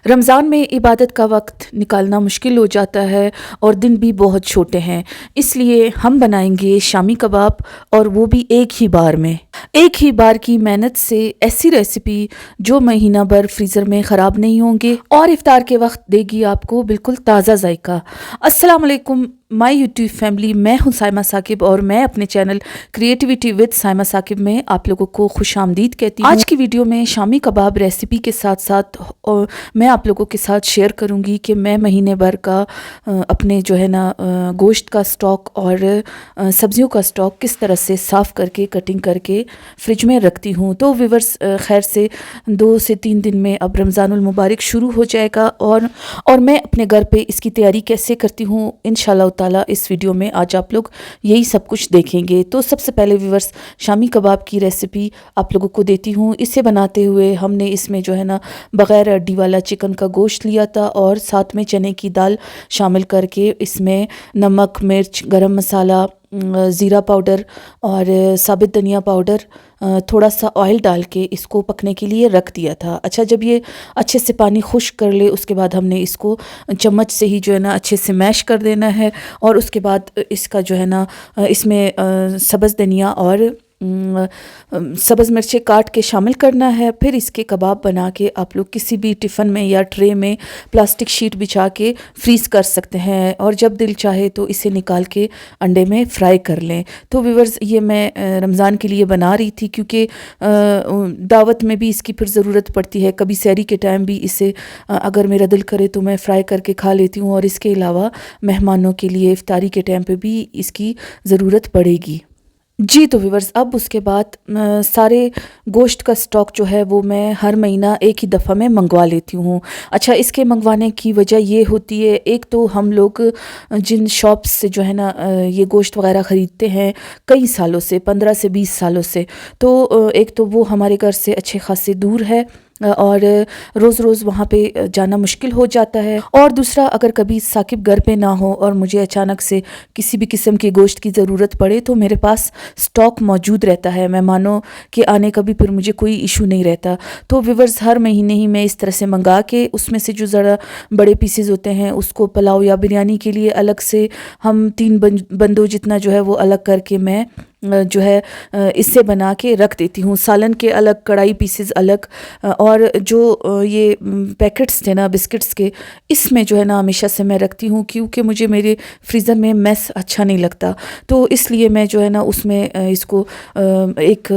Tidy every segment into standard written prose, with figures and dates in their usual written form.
रमज़ान में इबादत का वक्त निकालना मुश्किल हो जाता है और दिन भी बहुत छोटे हैं। इसलिए हम बनाएंगे शामी कबाब, और वो भी एक ही बार में। एक ही बार की मेहनत से ऐसी रेसिपी जो महीना भर फ्रीज़र में ख़राब नहीं होंगे और इफ्तार के वक्त देगी आपको बिल्कुल ताज़ा जायका। अस्सलाम वालेकुम माय यूट्यूब फैमिली, मैं हूं साइमा साकिब और मैं अपने channel creativity with Saima Saqib में आप लोगों को खुश आमदीद कहती हूँ। आज की वीडियो में शामी कबाब रेसिपी के साथ साथ मैं आप लोगों के साथ शेयर करूंगी कि मैं महीने भर का अपने जो है ना गोश्त का स्टॉक और सब्जियों का स्टॉक किस तरह से साफ़ करके कटिंग करके फ्रिज में रखती हूँ। तो व्यूअर्स, खैर से 2 से 3 दिन में अब रमज़ानुल मुबारक शुरू हो जाएगा और मैं अपने घर पे इसकी तैयारी कैसे करती हूँ इंशाल्लाह ताला इस वीडियो में आज आप लोग यही सब कुछ देखेंगे। तो सबसे पहले व्यूअर्स, शामी कबाब की रेसिपी आप लोगों को देती हूँ। इसे बनाते हुए हमने इसमें जो है ना बग़ैर हड्डी वाला चिकन का गोश्त लिया था और साथ में चने की दाल शामिल करके इसमें नमक, मिर्च, गरम मसाला, ज़ीरा पाउडर और साबित धनिया पाउडर, थोड़ा सा ऑयल डाल के इसको पकने के लिए रख दिया था। अच्छा, जब ये अच्छे से पानी खुश्क कर ले उसके बाद हमने इसको चम्मच से ही जो है ना अच्छे से मैश कर देना है और उसके बाद इसका जो है ना इसमें सब्ज़ धनिया और सब्ज़ मिर्चें काट के शामिल करना है। फिर इसके कबाब बना के आप लोग किसी भी टिफ़न में या ट्रे में प्लास्टिक शीट बिछा के फ्रीज़ कर सकते हैं और जब दिल चाहे तो इसे निकाल के अंडे में फ्राई कर लें। तो व्यूअर्स, ये मैं रमज़ान के लिए बना रही थी क्योंकि दावत में भी इसकी फिर ज़रूरत पड़ती है। कभी सहरी के टाइम भी इसे अगर मेरा दिल करे तो मैं फ़्राई करके खा लेती हूँ और इसके अलावा मेहमानों के लिए इफ्तारी के टाइम पे भी इसकी ज़रूरत पड़ेगी जी। तो व्यूअर्स, अब उसके बाद सारे गोश्त का स्टॉक जो है वो मैं हर महीना एक ही दफ़ा में मंगवा लेती हूँ। अच्छा, इसके मंगवाने की वजह ये होती है, एक तो हम लोग जिन शॉप्स से जो है ना ये गोश्त वगैरह ख़रीदते हैं कई सालों से, 15 से 20 सालों से, तो एक तो वो हमारे घर से अच्छे खासे दूर है और रोज़ रोज़ वहाँ पे जाना मुश्किल हो जाता है। और दूसरा, अगर कभी साकिब घर पे ना हो और मुझे अचानक से किसी भी किस्म के गोश्त की ज़रूरत पड़े तो मेरे पास स्टॉक मौजूद रहता है। मेहमानों के आने का भी फिर मुझे कोई इशू नहीं रहता। तो व्यूअर्स, हर महीने ही मैं इस तरह से मंगा के उसमें से जो ज़रा बड़े पीसेज होते हैं उसको पुलाव या बिरयानी के लिए अलग से हम 3 बंदों जितना जो है वो अलग करके मैं जो है इससे बना के रख देती हूँ। सालन के अलग, कढ़ाई पीसेस अलग, और जो ये पैकेट्स थे ना बिस्किट्स के, इसमें जो है ना हमेशा से मैं रखती हूँ क्योंकि मुझे मेरे फ्रीज़र में मैस अच्छा नहीं लगता। तो इसलिए मैं जो है ना उसमें इसको एक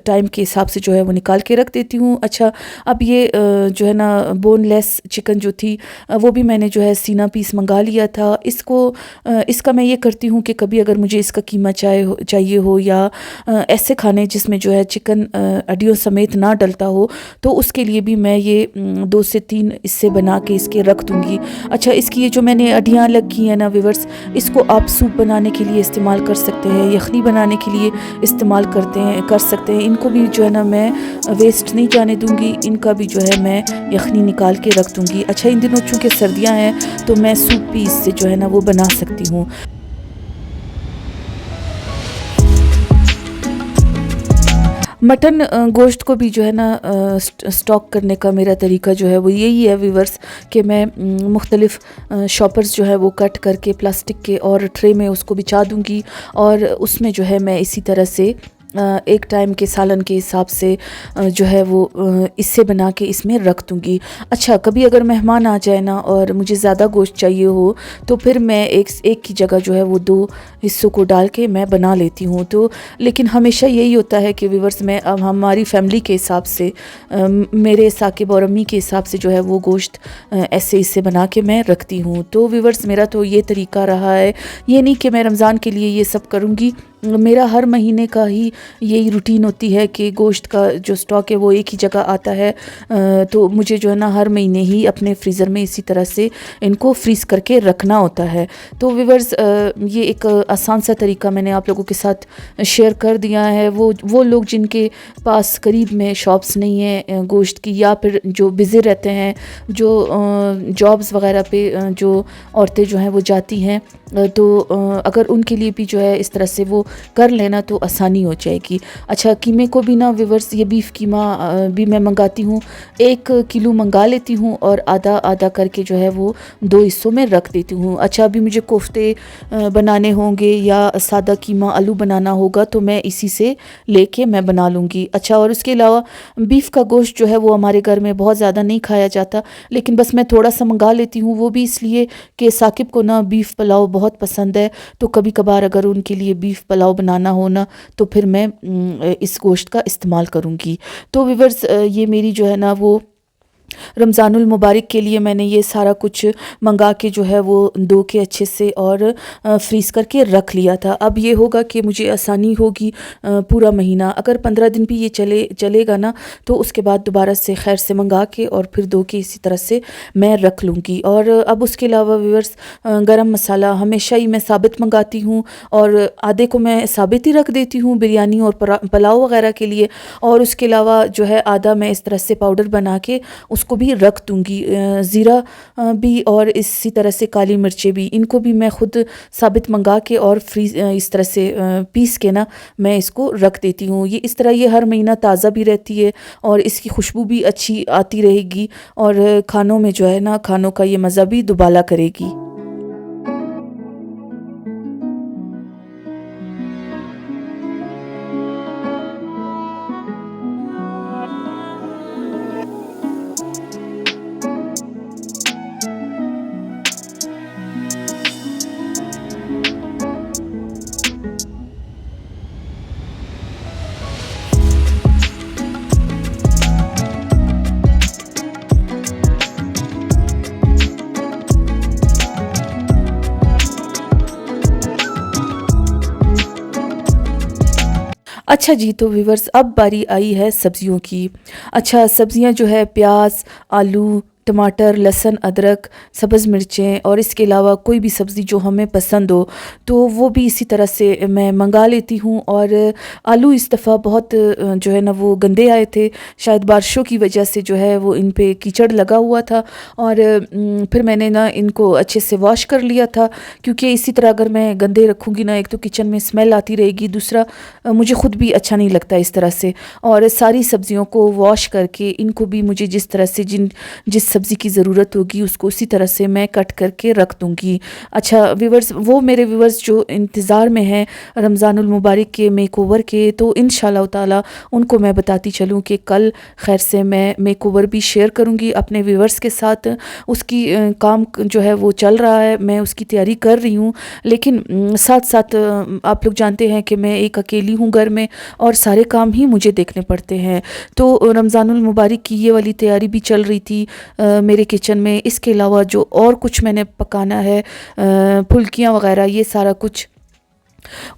टाइम के हिसाब से जो है वो निकाल के रख देती हूँ। अच्छा, अब ये जो है ना बोनलेस चिकन जो थी वो भी मैंने जो है सीना पीस मंगा लिया था। इसका मैं ये करती हूँ कि कभी अगर मुझे इसका कीमा चाहिए हो या ऐसे खाने जिसमें जो है चिकन हड्डियों समेत ना डलता हो, तो उसके लिए भी मैं ये 2 से 3 इससे बना के इसके रख दूँगी। अच्छा, इसकी ये जो मैंने हड्डियाँ अलग की हैं ना व्यूअर्स, इसको आप सूप बनाने के लिए इस्तेमाल कर सकते हैं, यखनी बनाने के लिए इस्तेमाल कर सकते हैं। इनको भी जो है ना मैं वेस्ट नहीं जाने दूँगी, इनका भी जो है मैं यखनी निकाल के रख दूँगी। अच्छा, इन दिनों चूँकि सर्दियाँ हैं तो मैं सूप भी इससे जो है ना वो बना सकती हूँ। मटन गोश्त को भी जो है ना स्टॉक करने का मेरा तरीका जो है वो यही है व्यूअर्स कि मैं मुख्तलिफ़ शॉपर्स जो है वो कट करके प्लास्टिक के और ट्रे में उसको बिछा दूँगी और उसमें जो है मैं इसी तरह से एक टाइम के सालन के हिसाब से जो है वो इससे बना के इसमें रख दूँगी। अच्छा, कभी अगर मेहमान आ जाए ना और मुझे ज़्यादा गोश्त चाहिए हो तो फिर मैं एक की जगह जो है वो 2 हिस्सों को डाल के मैं बना लेती हूँ। तो लेकिन हमेशा यही होता है कि व्यूअर्स, मैं अब हमारी फैमिली के हिसाब से मेरे साकिब और अम्मी के हिसाब से जो है वो गोश्त ऐसे इससे बना के मैं रखती हूँ। तो व्यूअर्स, मेरा तो ये तरीका रहा है। ये नहीं कि मैं रमज़ान के लिए ये सब करूँगी, मेरा हर महीने का ही यही रूटीन होती है कि गोश्त का जो स्टॉक है वो एक ही जगह आता है। तो मुझे जो है ना हर महीने ही अपने फ्रीज़र में इसी तरह से इनको फ्रीज़ करके रखना होता है। तो व्यूअर्स, ये एक आसान सा तरीका मैंने आप लोगों के साथ शेयर कर दिया है। वो लोग जिनके पास करीब में शॉप्स नहीं है गोश्त की, या फिर जो बिज़ी रहते हैं, जो जॉब्स वगैरह पे जो औरतें जो हैं वो जाती हैं, तो अगर उनके लिए भी जो है इस तरह से वो कर लेना तो आसानी हो जाएगी। अच्छा, कीमे को भी ना व्यूअर्स, ये बीफ कीमा भी मैं मंगाती हूँ, 1 किलो मंगा लेती हूँ और आधा आधा करके जो है वो 2 हिस्सों में रख देती हूँ। अच्छा, अभी मुझे कोफ्ते बनाने होंगे या सादा कीमा आलू बनाना होगा तो मैं इसी से लेके मैं बना लूँगी। अच्छा, और उसके अलावा बीफ का गोश्त जो है वो हमारे घर में बहुत ज़्यादा नहीं खाया जाता, लेकिन बस मैं थोड़ा सा मंगा लेती हूँ, वो भी इसलिए कि साकिब को ना बीफ पुलाव बहुत पसंद है। तो कभी कभार अगर उनके लिए बीफ पुलाव बनाना हो ना तो फिर मैं इस गोश्त का इस्तेमाल करूँगी। तो व्यूअर्स, ये मेरी जो है ना वो रमज़ानुल मुबारक के लिए मैंने ये सारा कुछ मंगा के जो है वो धो के अच्छे से और फ्रीज़ करके रख लिया था। अब ये होगा कि मुझे आसानी होगी पूरा महीना। अगर 15 दिन भी ये चलेगा ना तो उसके बाद दोबारा से खैर से मंगा के और फिर धो के इसी तरह से मैं रख लूँगी। और अब उसके अलावा व्यूअर्स, गरम मसाला हमेशा ही मैं साबित मंगाती हूँ और आधे को मैं साबित ही रख देती हूँ बिरयानी और पुलाव वगैरह के लिए, और उसके अलावा जो है आधा मैं इस तरह से पाउडर बना के उसको भी रख दूँगी। ज़ीरा भी और इसी तरह से काली मिर्चें भी, इनको भी मैं ख़ुद साबित मंगा के और फ्रीज इस तरह से पीस के ना मैं इसको रख देती हूँ। ये इस तरह ये हर महीना ताज़ा भी रहती है और इसकी खुशबू भी अच्छी आती रहेगी और खानों में जो है ना, खानों का ये मज़ा भी दुबाला करेगी। अच्छा जी, तो व्यूअर्स अब बारी आई है सब्ज़ियों की। अच्छा, सब्ज़ियां जो है प्याज, आलू, टमाटर, लहसुन, अदरक, सब्ज़ मिर्चें और इसके अलावा कोई भी सब्ज़ी जो हमें पसंद हो तो वो भी इसी तरह से मैं मंगा लेती हूँ। और आलू इस दफ़ा बहुत जो है ना वो गंदे आए थे, शायद बारिशों की वजह से जो है वो इन पे कीचड़ लगा हुआ था। और फिर मैंने ना इनको अच्छे से वॉश कर लिया था, क्योंकि इसी तरह अगर मैं गंदे रखूँगी ना, एक तो किचन में स्मेल आती रहेगी, दूसरा मुझे ख़ुद भी अच्छा नहीं लगता इस तरह से। और सारी सब्ज़ियों को वॉश करके इनको भी मुझे जिस तरह से जिस सब्ज़ी की ज़रूरत होगी उसको उसी तरह से मैं कट करके रख दूँगी। अच्छा व्यूअर्स, वो मेरे व्यूअर्स जो इंतज़ार में हैं रमज़ानुल मुबारक के मेकओवर के, तो इंशाअल्लाह ताला उनको मैं बताती चलूँ कि कल खैर से मैं मेकओवर भी शेयर करूँगी अपने व्यूअर्स के साथ। उसकी काम जो है वो चल रहा है, मैं उसकी तैयारी कर रही हूँ, लेकिन साथ साथ आप लोग जानते हैं कि मैं एक अकेली हूँ घर में और सारे काम ही मुझे देखने पड़ते हैं। तो रमज़ानुल मुबारक की ये वाली तैयारी भी चल रही थी मेरे किचन में। इसके अलावा जो और कुछ मैंने पकाना है, फुल्कियाँ वगैरह, ये सारा कुछ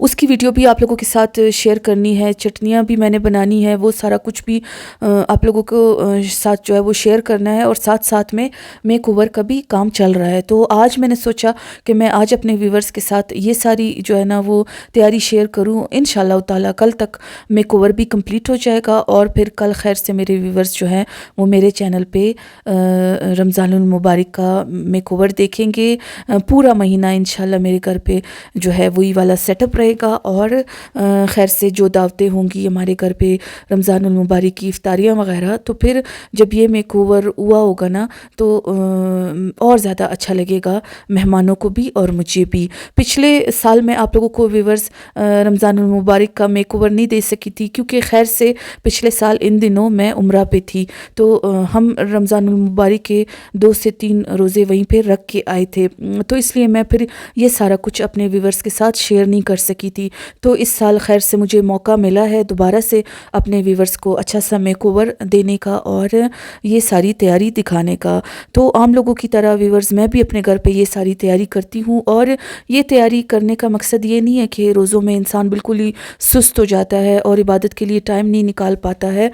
उसकी वीडियो भी आप लोगों के साथ शेयर करनी है। चटनियाँ भी मैंने बनानी है, वो सारा कुछ भी आप लोगों को साथ जो है वो शेयर करना है। और साथ साथ में मेकओवर का भी काम चल रहा है। तो आज मैंने सोचा कि मैं आज अपने व्यूवर्स के साथ ये सारी जो है ना वो तैयारी शेयर करूँ। इंशाअल्लाह ताला कल तक मेकओवर भी कंप्लीट हो जाएगा और फिर कल खैर से मेरे व्यूवर्स जो हैं वो मेरे चैनल पे रमज़ानुल मुबारक का मेकओवर देखेंगे। पूरा महीना इंशाअल्लाह मेरे घर पे जो है वही वाला सेटअप रहेगा। और खैर से जो दावतें होंगी हमारे घर पे रमज़ानुल मुबारक की इफ्तारियाँ वगैरह, तो फिर जब ये मेकओवर हुआ होगा ना तो और ज़्यादा अच्छा लगेगा मेहमानों को भी और मुझे भी। पिछले साल मैं आप लोगों को व्यूअर्स रमज़ानुल मुबारक का मेकओवर नहीं दे सकी थी, क्योंकि खैर से पिछले साल इन दिनों मैं उम्रा पे थी। तो हम रमज़ानुल मुबारक के 2 से 3 रोज़े वहीं पे रख के आए थे, तो इसलिए मैं फिर ये सारा कुछ अपने व्यूअर्स के साथ शेयर नहीं कर सकी थी। तो इस साल खैर से मुझे मौका मिला है दोबारा से अपने व्यूअर्स को अच्छा सा मेकओवर देने का और ये सारी तैयारी दिखाने का। तो आम लोगों की तरह व्यूअर्स मैं भी अपने घर पे ये सारी तैयारी करती हूँ। और ये तैयारी करने का मकसद ये नहीं है कि रोज़ों में इंसान बिल्कुल ही सुस्त हो जाता है और इबादत के लिए टाइम नहीं निकाल पाता है।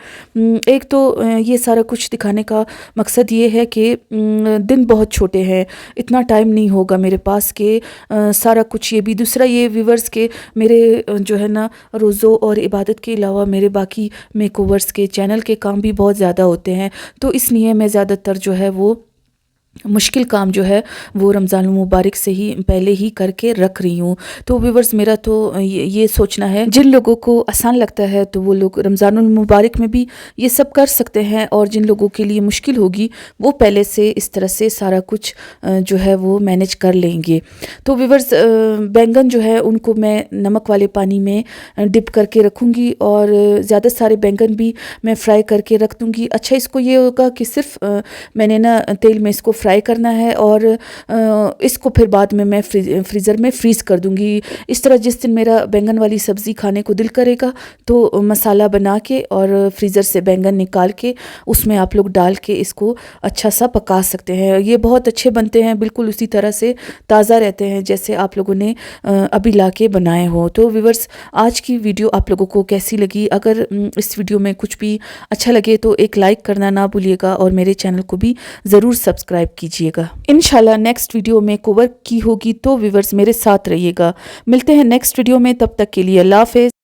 एक तो ये सारा कुछ दिखाने का मकसद ये है कि दिन बहुत छोटे हैं, इतना टाइम नहीं होगा मेरे पास कि सारा कुछ। ये भी दूसरा ये व्यूवर्स के मेरे जो है ना रोज़ों और इबादत के अलावा मेरे बाकी मेकओवर्स के चैनल के काम भी बहुत ज़्यादा होते हैं, तो इसलिए मैं ज़्यादातर जो है वो मुश्किल काम जो है वो रमज़ान मुबारक से ही पहले ही करके रख रही हूँ। तो व्यूअर्स, मेरा तो ये सोचना है, जिन लोगों को आसान लगता है तो वो लोग रमज़ान मुबारक में भी ये सब कर सकते हैं, और जिन लोगों के लिए मुश्किल होगी वो पहले से इस तरह से सारा कुछ जो है वो मैनेज कर लेंगे। तो व्यूअर्स, बैंगन जो है उनको मैं नमक वाले पानी में डिप करके रखूँगी, और ज़्यादा सारे बैंगन भी मैं फ्राई करके रख दूँगी। अच्छा, इसको ये होगा कि सिर्फ मैंने ना तेल में इसको फ्राई करना है, और इसको फिर बाद में मैं फ्रीज़र में फ्रीज़ कर दूँगी। इस तरह जिस दिन मेरा बैंगन वाली सब्ज़ी खाने को दिल करेगा तो मसाला बना के और फ्रीज़र से बैंगन निकाल के उसमें आप लोग डाल के इसको अच्छा सा पका सकते हैं। ये बहुत अच्छे बनते हैं, बिल्कुल उसी तरह से ताज़ा रहते हैं जैसे आप लोगों ने अभी ला के बनाए हो। तो व्यूअर्स, आज की वीडियो आप लोगों को कैसी लगी? अगर इस वीडियो में कुछ भी अच्छा लगे तो एक लाइक करना ना भूलिएगा, और मेरे चैनल को भी ज़रूर सब्सक्राइब कीजिएगा। इंशाल्लाह नेक्स्ट वीडियो में कवर की होगी, तो व्यूअर्स मेरे साथ रहिएगा। मिलते हैं नेक्स्ट वीडियो में, तब तक के लिए अल्लाह हाफ़िज़।